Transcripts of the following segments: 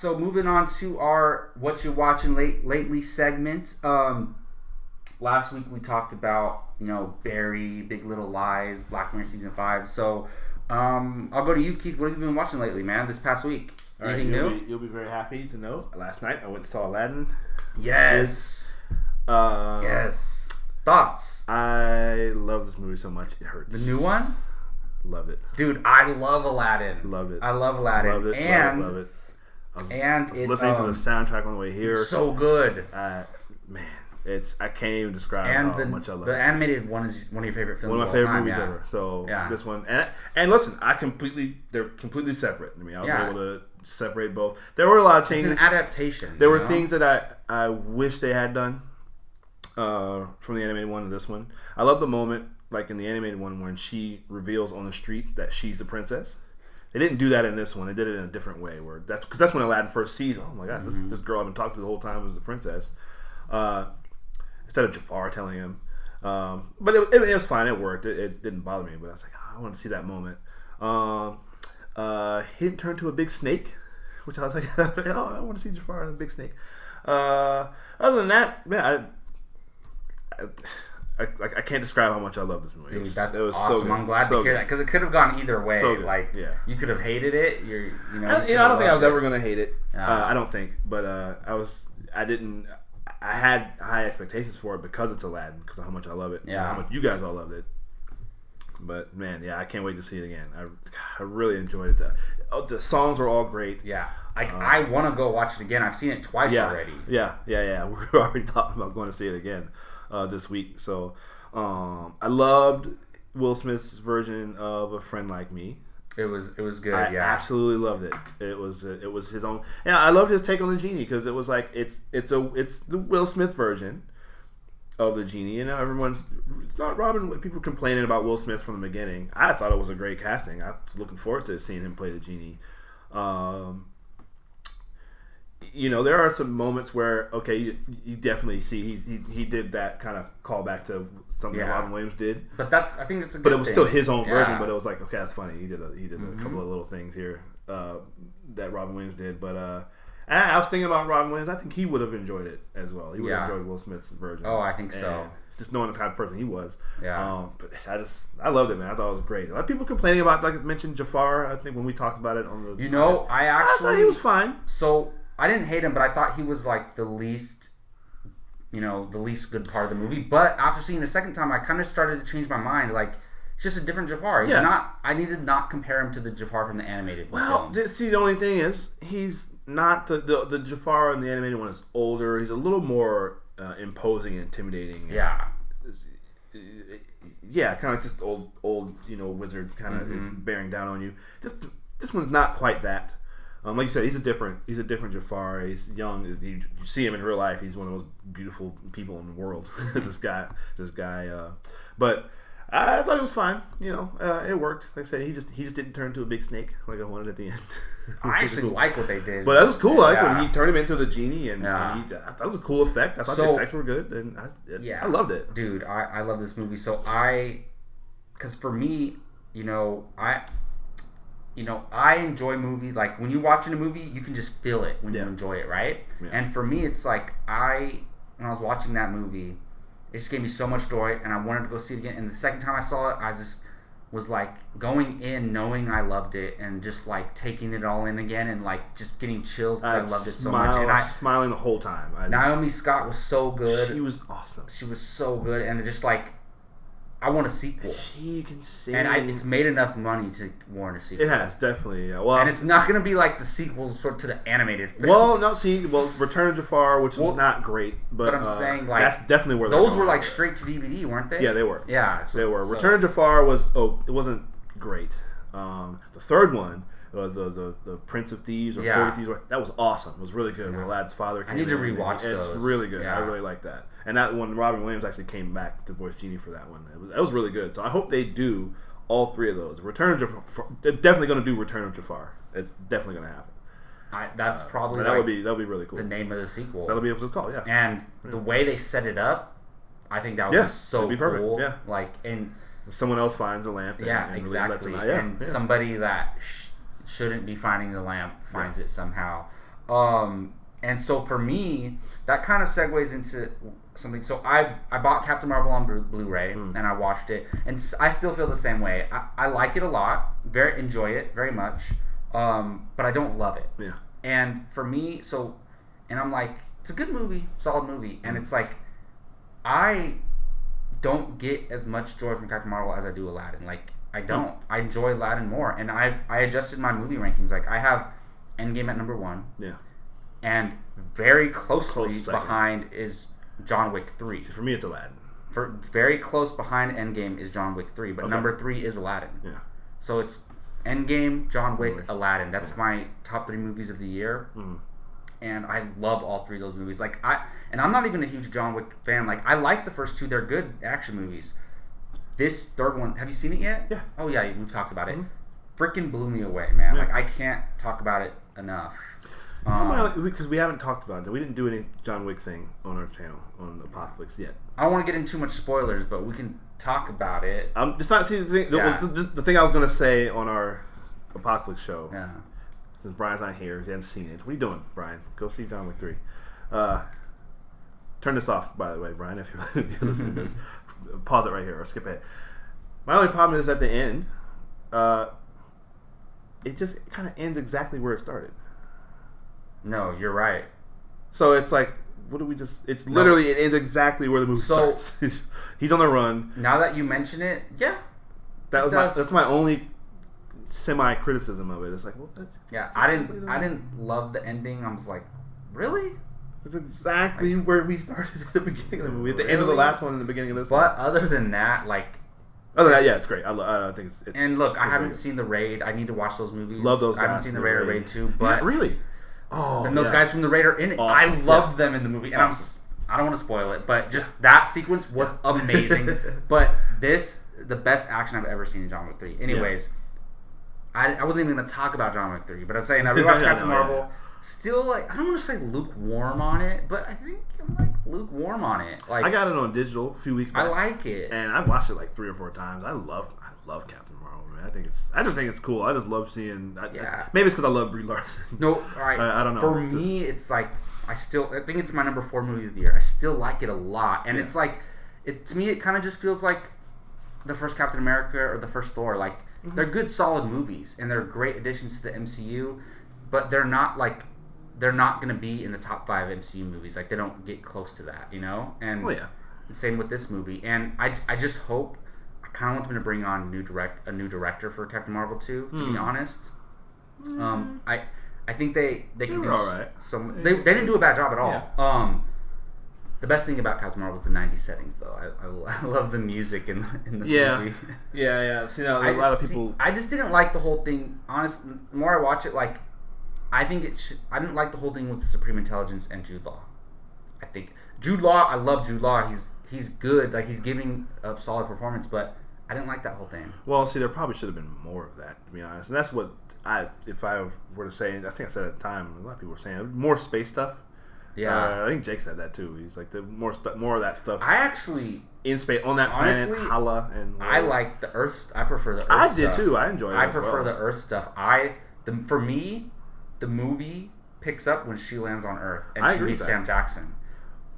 so moving on to our What You Watching Lately segment. Last week we talked about, Barry, Big Little Lies, Black Mirror Season 5. So I'll go to you, Keith. What have you been watching lately, man, this past week? Anything new? You'll be very happy to know. Last night I went and saw Aladdin. Yes. Yes. Thoughts? I love this movie so much. It hurts. The new one? Love it. Dude, I love Aladdin. Love it. I love Aladdin. Love it. And, love it. I was listening to the soundtrack on the way here. So good. Man, I can't even describe how much I love it. The animated one is one of your favorite films. One of my favorite movies ever. So this one, and listen, they're completely separate. I mean, I was able to separate both. There were a lot of changes. It's an adaptation. There were things that I wish they had done from the animated one to this one. I love the moment, like in the animated one, when she reveals on the street that she's the princess. They didn't do that in this one. They did it in a different way. Because that's when Aladdin first sees, oh my gosh, this girl I've been talking to the whole time is the princess. Instead of Jafar telling him. But it was fine. It worked. It didn't bother me. But I was like, I want to see that moment. He didn't turn to a big snake, which I was like, oh, I want to see Jafar and a big snake. Other than that, man, I can't describe how much I love this movie. Dude, that's awesome. So I'm glad to hear that because it could have gone either way. So you could have hated it. I don't think I was ever gonna hate it. I don't think, but I had high expectations for it because it's Aladdin, because of how much I love it. Yeah, how much you guys all loved it. But man, I can't wait to see it again. I really enjoyed it. The songs were all great. Yeah, I want to go watch it again. I've seen it twice already. Yeah. We're already talking about going to see it again this week. So I loved Will Smith's version of A Friend Like Me. It was good. I absolutely loved it. It was his own. Yeah, I loved his take on the genie because it was like it's the Will Smith version of the genie. And now everyone's not Robin. People complaining about Will Smith from the beginning. I thought it was a great casting. I was looking forward to seeing him play the genie. There are some moments where you definitely see he did that kind of callback to something that Robin Williams did. But I think it's a good But it was thing. still his own version. But it was like, okay, that's funny. He did a couple of little things here that Robin Williams did. But I was thinking about Robin Williams. I think he would have enjoyed it as well. He would have enjoyed Will Smith's version. Oh, I think so. Just knowing the type of person he was. Yeah. But I loved it, man. I thought it was great. A lot of people complaining about, like I mentioned, Jafar. I think when we talked about it on the I thought he was fine. So I didn't hate him, but I thought he was like the least good part of the movie. But after seeing it a second time, I kind of started to change my mind. Like, it's just a different Jafar. I need to not compare him to the Jafar from the animated film. See, the only thing is, he's not the Jafar in the animated one is older. He's a little more imposing and intimidating. Yeah, kind of like just old wizard kind of is bearing down on you. This one's not quite that. Like you said, he's a different Jafar. He's young. You see him in real life. He's one of the most beautiful people in the world. this guy. But I thought it was fine. It worked. Like I said, he just didn't turn into a big snake like I wanted at the end. I actually like what they did. But that was cool. I like when he turned him into the genie, and that was a cool effect. I thought the effects were good, and I loved it. Dude, I love this movie. So because for me, I enjoy movies. Like, when you're watching a movie, you can just feel it when you enjoy it, right? Yeah. And for me, it's like when I was watching that movie, it just gave me so much joy, and I wanted to go see it again. And the second time I saw it, I just was like going in knowing I loved it and just like taking it all in again and like just getting chills because I loved it so much. And I was smiling the whole time. Naomi Scott was so good. She was awesome. She was so good, and just like, I want a sequel. She can sing. And it's made enough money to warrant a sequel. It has, definitely. Yeah. Well, and it's not going to be like the sequels sort of to the animated films. Well, Return of Jafar, which was not great. But I'm saying, like, that's definitely where those were like straight to DVD, weren't they? Yeah, they were. Yeah. They were. So. Return of Jafar it wasn't great. The third one, the Prince of Thieves or 40 Thieves, that was awesome. It was really good. Where Aladdin's father came in. I need to rewatch those. It's really good. Yeah. I really like that. And that one, Robin Williams actually came back to voice Genie for that one. It was really good. So I hope they do all three of those. Return of Jafar. They're definitely going to do Return of Jafar. It's definitely going to happen. That's probably that'll be really cool. The name of the sequel. That'll be able to call. Yeah. And the way they set it up, I think that was so cool. Perfect. Yeah. Like, and someone else finds a lamp. And exactly. Really and somebody that shouldn't be finding the lamp finds it somehow. And so for me, that kind of segues into something. So I bought Captain Marvel on Blu-ray and I watched it, and I still feel the same way. I like it a lot, enjoy it very much, but I don't love it. Yeah. And for me, and I'm like, it's a good movie, solid movie, and it's like, I don't get as much joy from Captain Marvel as I do Aladdin. Like, I don't. I enjoy Aladdin more, and I adjusted my movie rankings. Like, I have Endgame at number 1. Yeah. And very closely behind is John Wick 3. See, for me, it's Aladdin. Very close behind Endgame is John Wick 3, but number 3 is Aladdin. Yeah. So it's Endgame, John Wick, Aladdin. That's my top 3 movies of the year. Mm-hmm. And I love all 3 of those movies. Like, I'm not even a huge John Wick fan. Like, I like the first 2; they're good action movies. This third one, have you seen it yet? Yeah. Oh yeah, we've talked about it. Freaking blew me away, man. Yeah. Like, I can't talk about it enough. Because we haven't talked about it. We didn't do any John Wick thing on our channel on Apocalypse yet. I don't want to get into too much spoilers, but we can talk about it. It's not the thing I was going to say on our Apocalypse show. Yeah. Since Brian's not here, he hasn't seen it. What are you doing, Brian? Go see John Wick 3. Turn this off, by the way, Brian, if you're listening to this. Pause it right here or skip it. My only problem is at the end, it just kind of ends exactly where it started. No, you're right. So it's like, what do we just... It's literally, it ends exactly where the movie starts. He's on the run. Now that you mention it, yeah. That's my only semi-criticism of it. It's like, well, I didn't love the ending. I was like, really? It's exactly where we started at the beginning of the movie. At the end of the last one and the beginning of this one. But other than that, it's great. I think it's... And look, I haven't seen The Raid. I need to watch those movies. Love those guys. I haven't seen The Raid or Raid 2, but... Yeah, really? Oh, and those guys from The Raid are in it. Awesome. I loved them in the movie. And I don't want to spoil it, but just that sequence was amazing. But the best action I've ever seen in John Wick 3. Anyways, I wasn't even going to talk about John Wick 3, but I'm saying I rewatched Captain Marvel. Yeah. Still, I don't want to say lukewarm on it, but I think I'm lukewarm on it. I got it on digital a few weeks back. I like it, and I watched it 3 or 4 times. I love Captain Marvel, man. I just think it's cool. I just love seeing. Maybe it's because I love Brie Larson. No, all right. I don't know. For me, it's I think it's my number 4 movie of the year. I still like it a lot, and it's to me it kind of just feels like the first Captain America or the first Thor. They're good, solid movies, and they're great additions to the MCU. But they're not going to be in the top 5 MCU movies. They don't get close to that, you know? And same with this movie. And I just hope, I kind of want them to bring on a new director for Captain Marvel 2, to be honest. I think they can do all right. They didn't do a bad job at all. Yeah. The best thing about Captain Marvel is the 90s settings, though. I love the music in the movie. Yeah. See, now, a lot of people... I just didn't like the whole thing. Honestly, the more I watch it, I think I didn't like the whole thing with the Supreme Intelligence and Jude Law. I think Jude Law, I love Jude Law. He's good. He's giving a solid performance, but I didn't like that whole thing. Well, see, there probably should have been more of that, to be honest. And that's what if I were to say, I think I said at the time, a lot of people were saying more space stuff. Yeah, I think Jake said that too. He's like more of that stuff. I actually in space on that planet, Hala, and I like the Earth. I prefer the Earth. I did too. I enjoyed it. I prefer the Earth stuff. For me, the movie picks up when she lands on Earth and she meets Sam Jackson.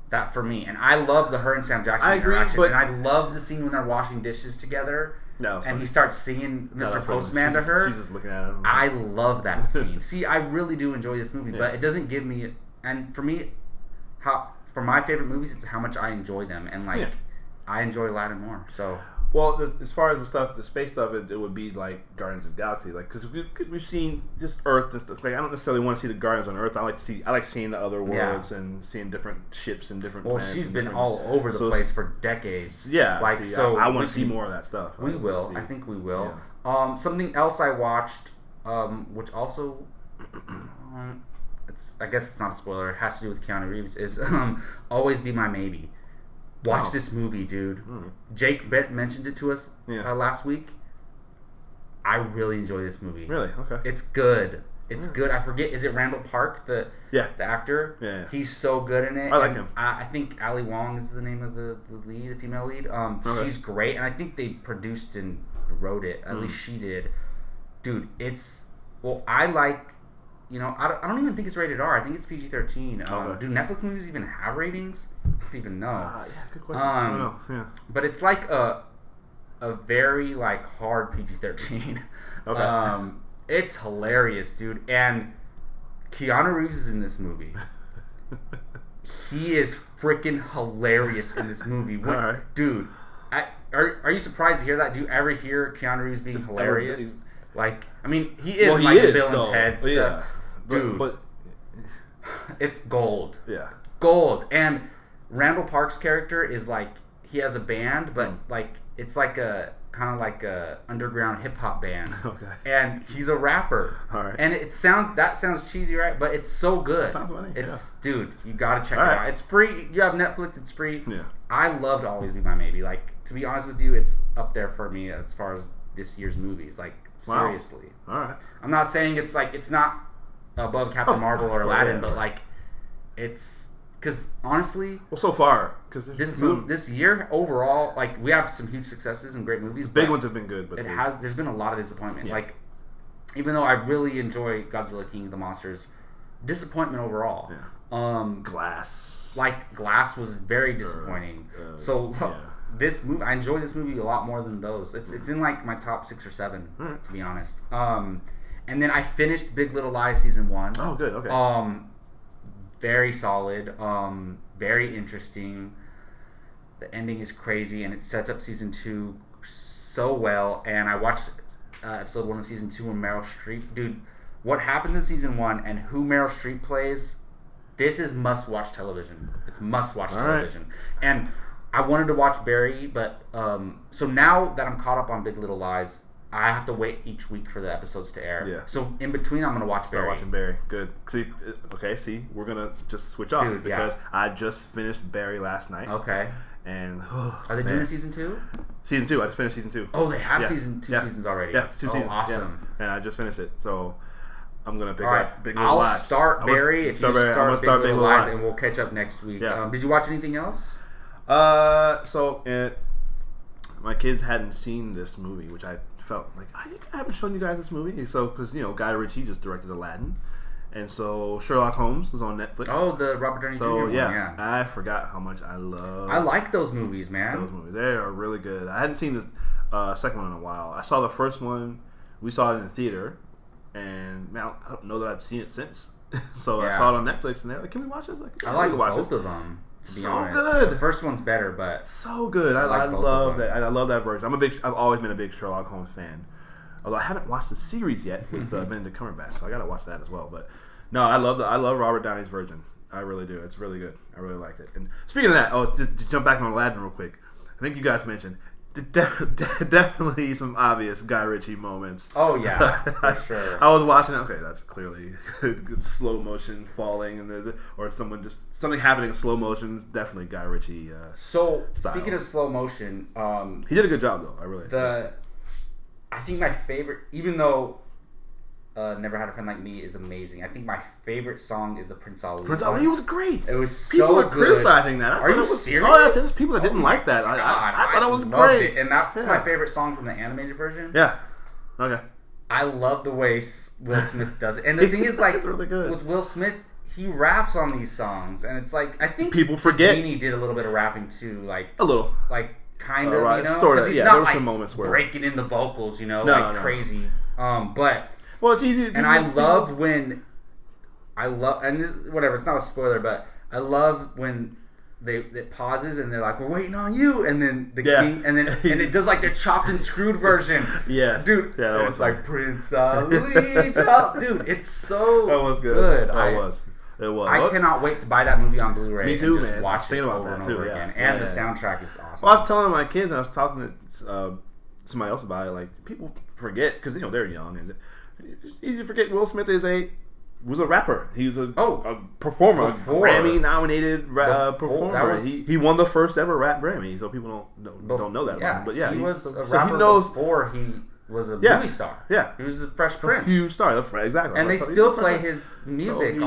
That for me, and I love her and Sam Jackson interaction, and I love the scene when they're washing dishes together. And he starts singing Mr. Postman to her. She's just looking at him. I love that scene. See, I really do enjoy this movie, but it doesn't give me. And for me, for my favorite movies, it's how much I enjoy them, and I enjoy Aladdin more. So. Well, as far as the space stuff, it would be like Guardians of the Galaxy, because we've seen just Earth and stuff. I don't necessarily want to see the Guardians on Earth. I like seeing the other worlds and seeing different ships and different. Well, she's been all over the place for decades. Yeah, I want to see more of that stuff. We will. I think we will. Yeah. Something else I watched, which also, I guess it's not a spoiler. It has to do with Keanu Reeves. Is Always Be My Maybe. Watch this movie, dude. Jake mentioned it to us last week. I really enjoy this movie. Really? Okay. It's good. It's good. I forget. Is it Randall Park, the actor? Yeah. He's so good in it. I like him. I think Ali Wong is the name of the lead, the female lead. She's great, and I think they produced and wrote it. At least she did. Dude, I like I don't even think it's rated R. I think it's PG-13. Okay. Do Netflix movies even have ratings? I don't even know. Yeah, good question. I don't know. Yeah. But it's like a very like hard PG-13. Okay. It's hilarious, dude. And Keanu Reeves is in this movie. He is freaking hilarious in this movie. All right. Dude, are you surprised to hear that? Do you ever hear Keanu Reeves being hilarious? Like, I mean, he is Bill and Ted stuff. Yeah. Dude, but it's gold. Yeah. Gold. And Randall Park's character is like, he has a band, but like, it's like a kind of like a underground hip hop band. Okay. And he's a rapper. All right. And that sounds cheesy, right? But it's so good. That sounds funny. Dude, you gotta check it right. out. It's free. You have Netflix. It's free. Yeah. I loved Always Be My Maybe. Like, to be honest with you, it's up there for me as far as this year's movies. Like, seriously. All right. I'm not saying it's not above Captain Marvel or Aladdin, but like, it's because honestly, well, so far, because this year overall, like, we have some huge successes and great movies. Big ones have been good, but there's been a lot of disappointment. Yeah. Like, even though I really enjoy Godzilla King of the Monsters, disappointment overall. Yeah. Glass. Like, Glass was very disappointing. This movie, I enjoy this movie a lot more than those. It's in like my top 6 or 7, to be honest. And then I finished Big Little Lies season 1. Oh, good. Okay. Very solid. Very interesting. The ending is crazy, and it sets up season 2 so well. And I watched episode 1 of season 2 with Meryl Streep. Dude, what happened in season 1 and who Meryl Streep plays, this is must-watch television. It's must-watch television. Right. And I wanted to watch Barry, but so now that I'm caught up on Big Little Lies, I have to wait each week for the episodes to air. Yeah. So in between, I'm gonna watch Barry. Start watching Barry. Good. See, we're gonna just switch off because I just finished Barry last night. Okay. And are they doing season 2? Season 2. I just finished season 2. Oh, they have seasons already. Yeah, 2 seasons. Awesome. Yeah. And I just finished it, so I'm gonna pick up Big Little I'll Lies. Start Barry. If you start Big Little Lies, and we'll catch up next week. Yeah. Did you watch anything else? My kids hadn't seen this movie, which I felt like I haven't shown you guys this movie. So, because Guy Ritchie just directed Aladdin, and so Sherlock Holmes was on Netflix. Oh, the Robert Downey Jr. one. Yeah, I forgot how much I love. I like those movies, man. Those movies, they are really good. I hadn't seen this second one in a while. I saw the first one. We saw it in the theater, and man, I don't know that I've seen it since. So I saw it on Netflix, and they're like, "Can we watch this?" Like, I like both of them. To be so honest. Good. The first one's better, but so good. I love that. I love that version. I've always been a big Sherlock Holmes fan. Although I haven't watched the series yet with Benedict Cumberbatch, so I gotta watch that as well. But no, I love Robert Downey's version. I really do. It's really good. I really liked it. And speaking of that, just to jump back on Aladdin real quick. I think you guys mentioned definitely some obvious Guy Ritchie moments. Oh yeah, for sure. I was watching. Okay, that's clearly slow motion falling, or something happening in slow motion. Is definitely Guy Ritchie. So style. Speaking of slow motion, he did a good job though. I really. I think my favorite, even though Never Had a Friend Like Me is amazing, I think my favorite song is the Prince Ali. Prince Ali was great. It was people so were good. Criticizing that. Are you serious? Oh, there's people that didn't like that. I thought it was great. It. And that's my favorite song from the animated version. Yeah. Okay. I love the way Will Smith does it. And the thing is, like, really good. With Will Smith, he raps on these songs, and it's like, I think people forget. Genie did a little bit of rapping too, like a little, like kind of, right. Sort of. He's yeah, not, there were like, some moments where breaking in the vocals, crazy. But well, it's easy. And I love when and this whatever. It's not a spoiler, but I love when it pauses and they're like, "We're waiting on you," and then the king, and it does like the chopped and screwed version. Yes, dude. Yeah, that was like Prince Ali. Dude, it's so that was good. It was. I cannot wait to buy that movie on Blu-ray. Me too, and just man. Watch it about over that and too, over yeah. again. And the soundtrack is awesome. Well, I was telling my kids, and I was talking to somebody else about it. Like, people forget because they're young, and it's easy to forget. Will Smith was a rapper. He was a performer, a Grammy-nominated performer. He won the first ever rap Grammy, so people don't know that about him. But yeah, he was a rapper before he was a movie star. Yeah, he was the Fresh Prince. Huge star, exactly. And they still play his music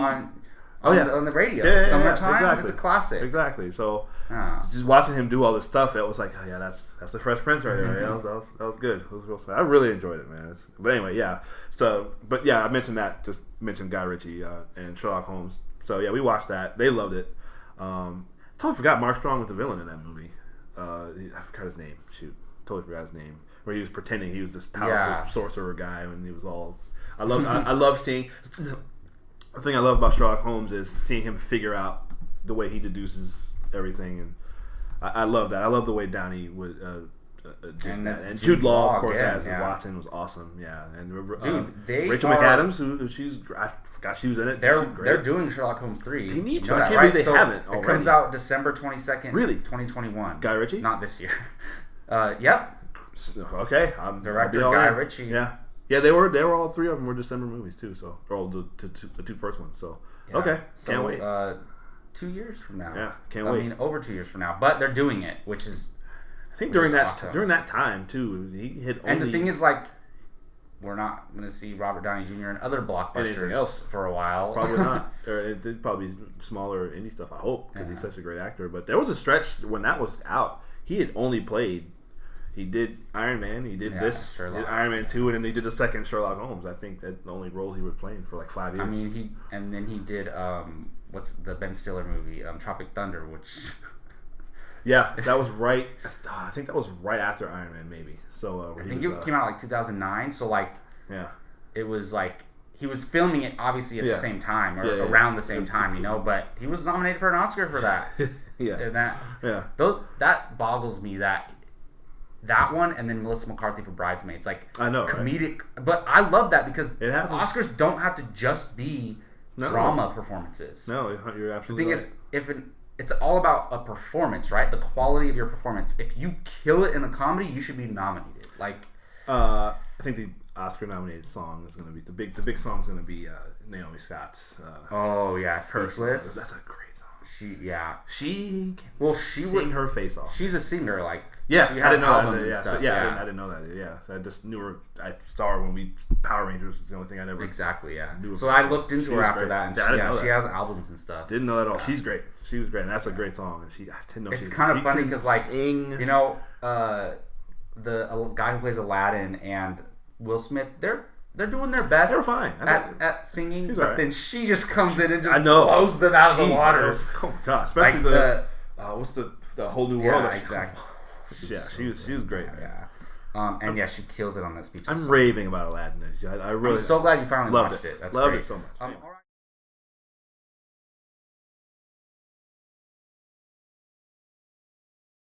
on the radio. Yeah, Summertime, exactly. it's a classic. Exactly. So just watching him do all this stuff, it was like, oh yeah, that's the Fresh Prince right there. Yeah, that was good. It was real smart. I really enjoyed it, man. But anyway, yeah. So, but yeah, I mentioned that. Just mentioned Guy Ritchie and Sherlock Holmes. So yeah, we watched that. They loved it. Totally forgot Mark Strong was the villain in that movie. I forgot his name. Shoot, totally forgot his name. Where he was pretending he was this powerful sorcerer guy when he was all. I love seeing. The thing I love about Sherlock Holmes is seeing him figure out the way he deduces everything, and I love that. I love the way Downey would did that. And Jude Law, of course, as Watson was awesome. Yeah, and Rachel McAdams, who I forgot she was in it. They're doing Sherlock Holmes 3. They need to. I can't believe they haven't already. It comes out December 22nd, really, 2021. Guy Ritchie, not this year. Yep. Okay, director Guy Ritchie. Yeah, they were all three of them were December movies too. So, or the two first ones. So, okay, can't wait. 2 years from now. Yeah, can't wait. I mean, over 2 years from now. But they're doing it, which is. I think during that time too, he hit. And the thing is, like, we're not going to see Robert Downey Jr. in other blockbusters for a while. Probably not. Or it did probably smaller indie stuff. I hope because he's such a great actor. But there was a stretch when that was out. He had only played. He did Iron Man. He did this. He did Iron Man 2, and then he did the second Sherlock Holmes. I think that's the only role he was playing for like 5 years. I mean, then he did what's the Ben Stiller movie, Tropic Thunder, which. Yeah, that was right. I think that was right after Iron Man, maybe. So I think it came out like 2009. So like, it was like he was filming it obviously at the same time or around the same time, you know. But he was nominated for an Oscar for that. And that boggles me that one, and then Melissa McCarthy for Bridesmaids, like I know, comedic. Right? But I love that because Oscars don't have to just be drama performances. No, you're absolutely right. The thing is, it's all about a performance, right? The quality of your performance. If you kill it in a comedy, you should be nominated. Like, I think the Oscar-nominated song is going to be the big song is going to be Naomi Scott's. Speechless. That's a great song. She sing her face off. She's a singer, like. Yeah, I didn't know that. I didn't know that. Yeah, I just knew her. I saw her when Power Rangers was the only thing I never knew. So I looked into her after that, and she has albums and stuff. Didn't know that at all. She's great. She was great, and that's a great song. And I didn't know it's kind of funny because, like, you know, the guy who plays Aladdin and Will Smith, they're doing their best. They're fine at singing, but then she just comes in and just blows them out of the water. Oh my god! Especially what's the whole new world? Yeah, exactly. Yeah, she was great. And she kills it on that speech. I'm raving about Aladdin. I'm so glad you finally watched it. That's loved great. it so much. All right.